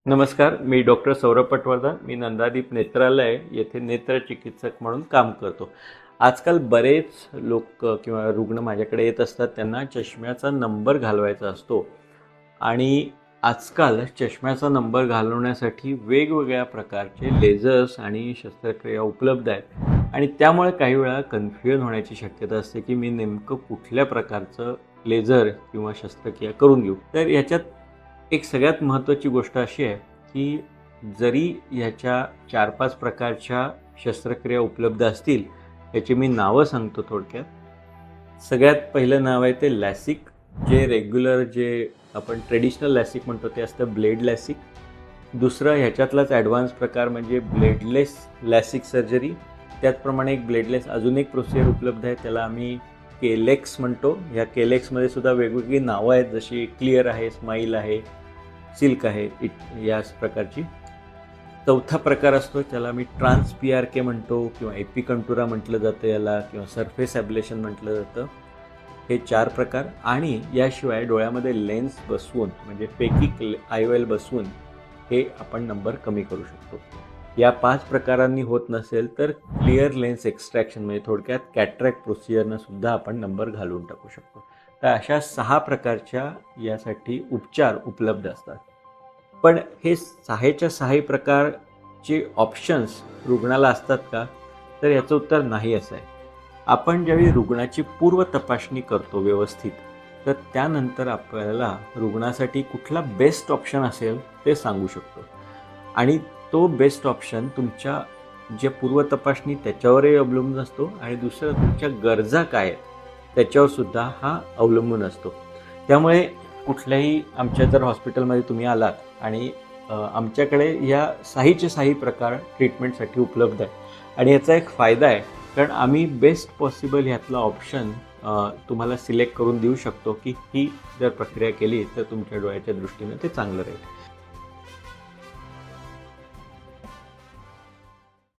नमस्कार, मी डॉक्टर सौरभ पटवर्धन. मी नंदादीप नेत्रालय येथे नेत्रचिकित्सक म्हणून काम करतो. आजकाल बरेच लोक किंवा रुग्ण माझ्याकडे येत असतात. त्यांना चष्म्याचा नंबर घालवायचा असतो आणि आजकाल चष्म्याचा नंबर घालवण्यासाठी वेगवेगळ्या प्रकारचे लेझर्स आणि शस्त्रक्रिया उपलब्ध आहेत आणि त्यामुळे काही वेळा कन्फ्युजन होण्याची शक्यता असते की मी नेमकं कुठल्या प्रकारचं लेझर किंवा शस्त्रक्रिया करून घेऊ. तर याच्यात एक सगळ्यात महत्त्वाची गोष्ट अशी आहे की जरी ह्याच्या 4-5 प्रकारच्या शस्त्रक्रिया उपलब्ध असतील, याची मी नावं सांगतो थोडक्यात. सगळ्यात पहिलं नाव आहे ते लॅसिक, जे रेग्युलर जे आपण ट्रेडिशनल लॅसिक म्हणतो ते असतं ब्लेड लॅसिक. दुसरं ह्याच्यातलाच ॲडव्हान्स प्रकार म्हणजे ब्लेडलेस लॅसिक सर्जरी. त्याचप्रमाणे एक ब्लेडलेस अजून एक प्रोसिजर उपलब्ध आहे, त्याला आम्ही केलेक्स म्हणतो. ह्या केलेक्समध्ये सुद्धा वेगवेगळी नावं आहेत, जशी क्लिअर आहे, स्माईल आहे, सिल्क आहे, याच प्रकारची. चौथा प्रकार असतो त्याला मी ट्रान्स PRK म्हणतो किंवा एपिकंटुरा म्हटलं जातं याला, किंवा सरफेस ॲब्लेशन म्हटलं जातं. हे 4 प्रकार. आणि याशिवाय डोळ्यामध्ये लेन्स बसवून म्हणजे फेकिक IOL बसवून हे आपण नंबर कमी करू शकतो. या 5 प्रकारांनी होत नसेल तर क्लिअर लेन्स एक्स्ट्रॅक्शन म्हणजे थोडक्यात कॅटरॅक्ट प्रोसिजरनं सुद्धा आपण नंबर घालवून टाकू शकतो. तर अशा 6 प्रकारच्या यासाठी उपचार उपलब्ध असतात. पण हे 6च्या 6 प्रकारचे ऑप्शन्स रुग्णाला असतात का? तर याचं उत्तर नाही असं आहे. आपण ज्यावेळी रुग्णाची पूर्व तपासणी करतो व्यवस्थित, तर त्यानंतर आपल्याला रुग्णासाठी कुठला बेस्ट ऑप्शन असेल ते सांगू शकतो. आणि तो बेस्ट ऑप्शन तुमच्या जे पूर्व तपासणी त्याच्यावरही अवलंबून असतो आणि दुसरं तुमच्या गरजा काय आहेत त्याच्यावर सुद्धा हा अवलंबून असतो. त्यामुळे कुठल्याही आमच्या जर हॉस्पिटलमध्ये तुम्ही आलात आणि आमच्याकडे या 6चे 6 प्रकार ट्रीटमेंटसाठी उपलब्ध आहे. आणि याचा एक फायदा आहे, कारण आम्ही बेस्ट पॉसिबल ह्यातला ऑप्शन तुम्हाला सिलेक्ट करून देऊ शकतो की ही जर प्रक्रिया केली तर तुमच्या डोळ्याच्या दृष्टीनं ते चांगलं राहील.